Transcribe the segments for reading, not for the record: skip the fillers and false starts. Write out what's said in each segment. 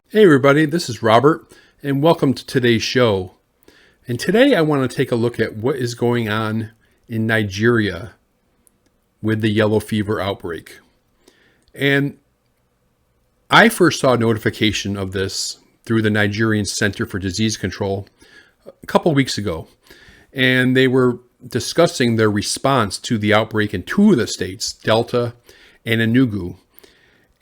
Hey everybody, this is Robert, and welcome to today's show. And today I want to take a look at what is going on in Nigeria with the yellow fever outbreak. And I first saw a notification of this through the Nigerian Center for Disease Control a couple weeks ago. And they were discussing their response to the outbreak in two of the states, Delta and Enugu.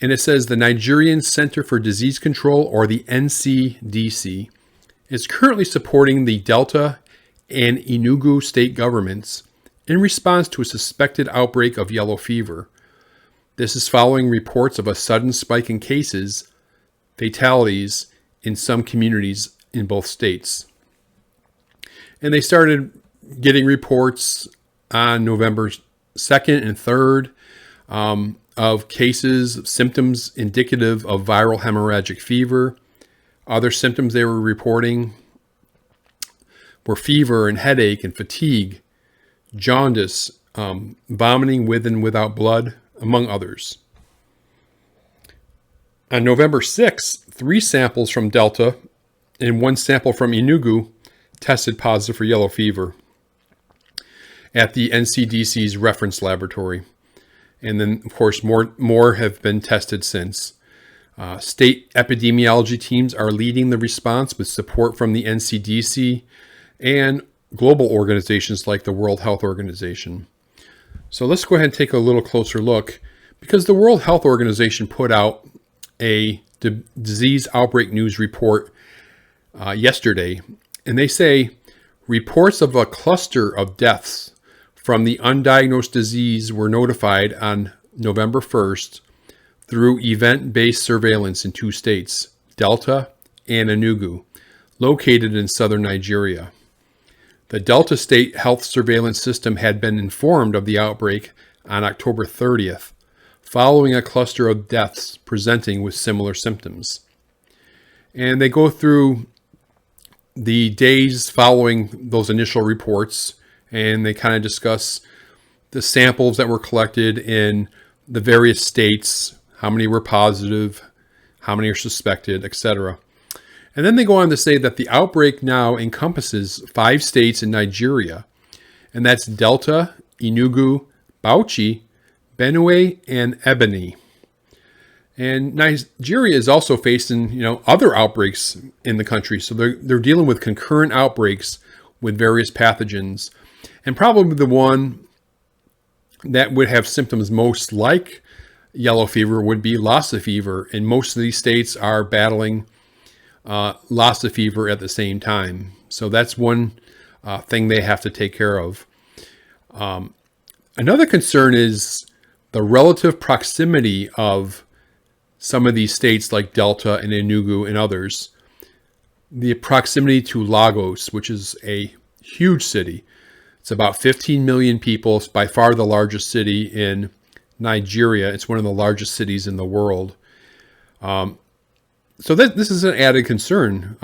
And it says the Nigerian Center for Disease Control, or the NCDC, is currently supporting the Delta and Enugu state governments in response to a suspected outbreak of yellow fever. This is following reports of a sudden spike in cases, fatalities in some communities in both states. And they started getting reports on November 2nd and 3rd. Of cases, symptoms indicative of viral hemorrhagic fever. Other symptoms they were reporting were fever and headache and fatigue, jaundice, vomiting with and without blood, among others. On November 6th, 3 samples from Delta and 1 sample from Enugu tested positive for yellow fever at the NCDC's reference laboratory. And then, of course, more have been tested since. State epidemiology teams are leading the response with support from the NCDC and global organizations like the World Health Organization. So let's go ahead and take a little closer look, because the World Health Organization put out a disease outbreak news report yesterday, and they say reports of a cluster of deaths from the undiagnosed disease were notified on November 1st through event-based surveillance in 2 states, Delta and Enugu, located in southern Nigeria. The Delta State Health Surveillance System had been informed of the outbreak on October 30th, following a cluster of deaths presenting with similar symptoms. And they go through the days following those initial reports, and they kind of discuss the samples that were collected in the various states, how many were positive, how many are suspected, etc. And then they go on to say that the outbreak now encompasses 5 states in Nigeria, and that's Delta, Enugu, Bauchi, Benue, and Ebonyi. And Nigeria is also facing, other outbreaks in the country. So they're dealing with concurrent outbreaks with various pathogens. And probably the one that would have symptoms most like yellow fever would be Lassa fever. And most of these states are battling Lassa fever at the same time. So that's one thing they have to take care of. Another concern is the relative proximity of some of these states like Delta and Enugu and others. The proximity to Lagos, which is a huge city. It's about 15 million people. It's by far the largest city in Nigeria. It's one of the largest cities in the world. So this is an added concern.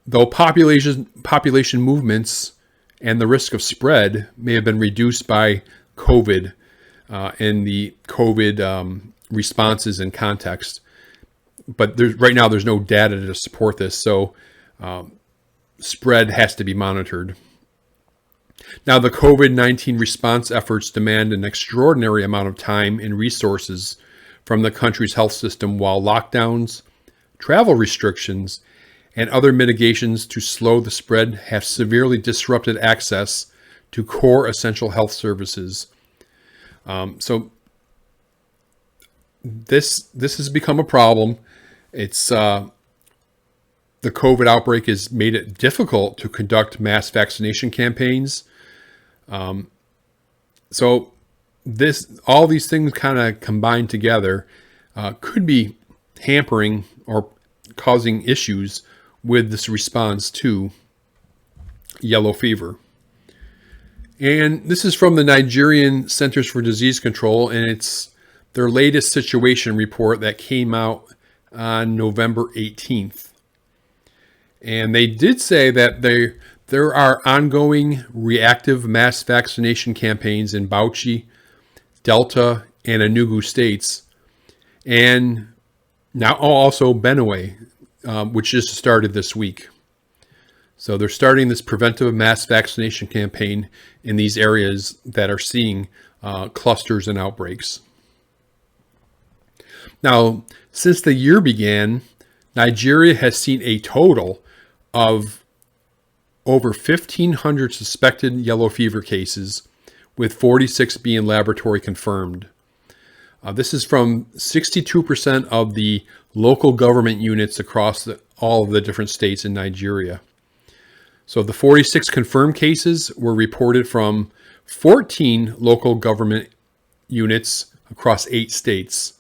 Though population movements and the risk of spread may have been reduced by COVID and the COVID responses and context, but right now there's no data to support this. So spread has to be monitored. Now, the COVID-19 response efforts demand an extraordinary amount of time and resources from the country's health system, while lockdowns, travel restrictions, and other mitigations to slow the spread have severely disrupted access to core essential health services. So this has become a problem. It's the COVID outbreak has made it difficult to conduct mass vaccination campaigns. So all these things kind of combined together could be hampering or causing issues with this response to yellow fever. And this is from the Nigerian Centers for Disease Control, and it's their latest situation report that came out on November 18th. And they did say that there are ongoing reactive mass vaccination campaigns in Bauchi, Delta, and Enugu states. And Now also Benue, which just started this week. So they're starting this preventive mass vaccination campaign in these areas that are seeing clusters and outbreaks. Now, since the year began, Nigeria has seen a total of over 1,500 suspected yellow fever cases, with 46 being laboratory confirmed. This is from 62% of the local government units across all of the different states in Nigeria. So the 46 confirmed cases were reported from 14 local government units across 8 states,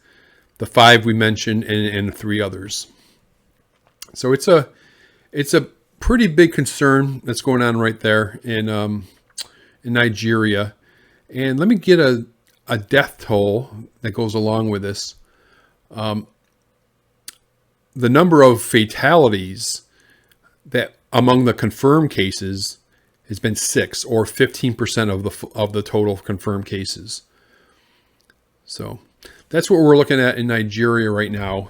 the 5 we mentioned and 3 others. So it's a pretty big concern that's going on right there in Nigeria. And let me get a death toll that goes along with this. The number of fatalities that among the confirmed cases has been 6, or 15% of the total confirmed cases. So that's what we're looking at in Nigeria right now,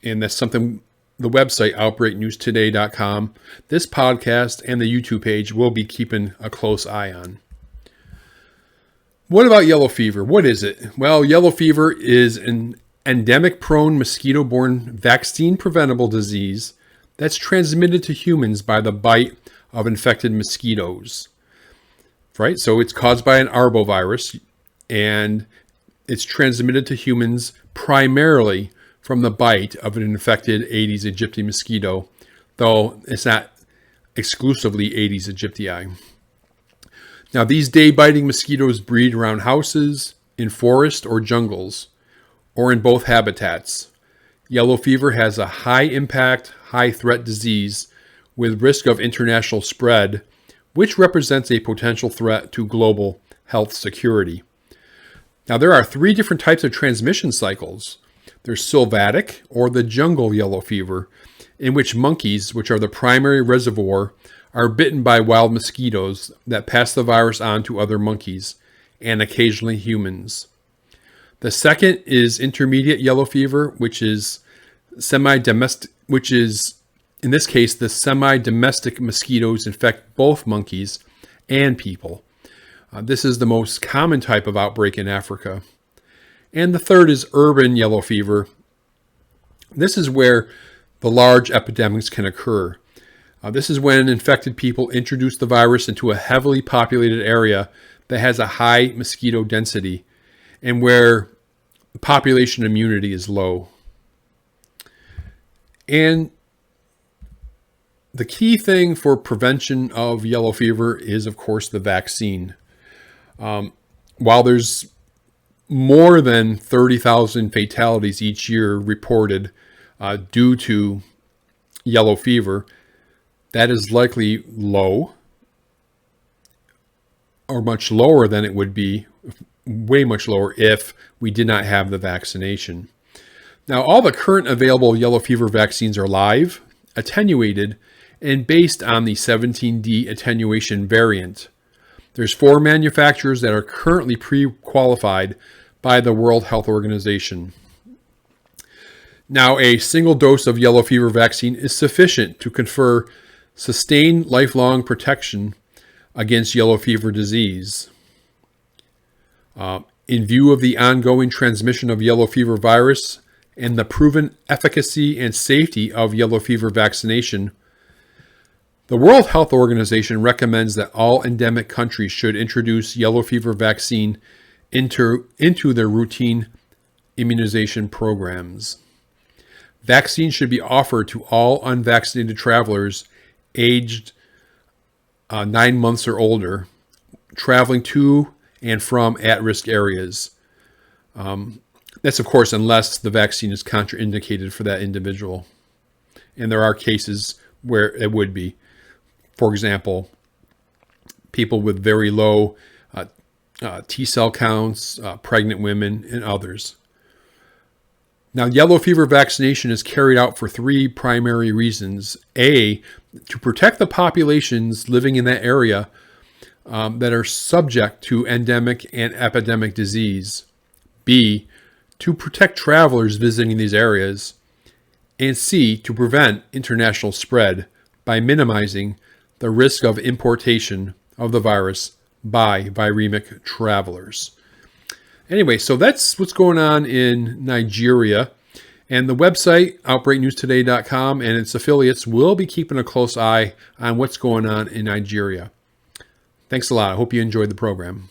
and that's something the website outbreaknewstoday.com, this podcast, and the YouTube page will be keeping a close eye on. What about yellow fever? What is it? Well, yellow fever is an endemic-prone mosquito-borne vaccine-preventable disease that's transmitted to humans by the bite of infected mosquitoes, right? So it's caused by an arbovirus, and it's transmitted to humans primarily from the bite of an infected Aedes aegypti mosquito, though it's not exclusively Aedes aegypti. Now, these day-biting mosquitoes breed around houses, in forests or jungles, or in both habitats. Yellow fever has a high-impact, high-threat disease with risk of international spread, which represents a potential threat to global health security. Now, there are 3 different types of transmission cycles. There's sylvatic, or the jungle yellow fever, in which monkeys, which are the primary reservoir, are bitten by wild mosquitoes that pass the virus on to other monkeys and occasionally humans. The second is intermediate yellow fever, which is semi-domestic, which is, in this case, the semi-domestic mosquitoes infect both monkeys and people. This is the most common type of outbreak in Africa. And the third is urban yellow fever. This is where the large epidemics can occur. This is when infected people introduce the virus into a heavily populated area that has a high mosquito density and where population immunity is low. And the key thing for prevention of yellow fever is, of course, the vaccine. While there's more than 30,000 fatalities each year reported due to yellow fever, that is likely low, or much lower than it would be, way much lower, if we did not have the vaccination. Now, all the current available yellow fever vaccines are live, attenuated, and based on the 17D attenuation variant. There's 4 manufacturers that are currently pre-qualified by the World Health Organization. Now, a single dose of yellow fever vaccine is sufficient to confer sustained lifelong protection against yellow fever disease. In view of the ongoing transmission of yellow fever virus and the proven efficacy and safety of yellow fever vaccination, the World Health Organization recommends that all endemic countries should introduce yellow fever vaccine into their routine immunization programs. Vaccines should be offered to all unvaccinated travelers aged 9 months or older, traveling to and from at-risk areas. That's, of course, unless the vaccine is contraindicated for that individual. And there are cases where it would be. For example, people with very low T-cell counts, pregnant women, and others. Now, yellow fever vaccination is carried out for 3 primary reasons. A, to protect the populations living in that area that are subject to endemic and epidemic disease. B, to protect travelers visiting these areas. and C, to prevent international spread by minimizing the risk of importation of the virus by viremic travelers. Anyway, so that's what's going on in Nigeria. And the website, outbreaknewstoday.com, and its affiliates will be keeping a close eye on what's going on in Nigeria. Thanks a lot. I hope you enjoyed the program.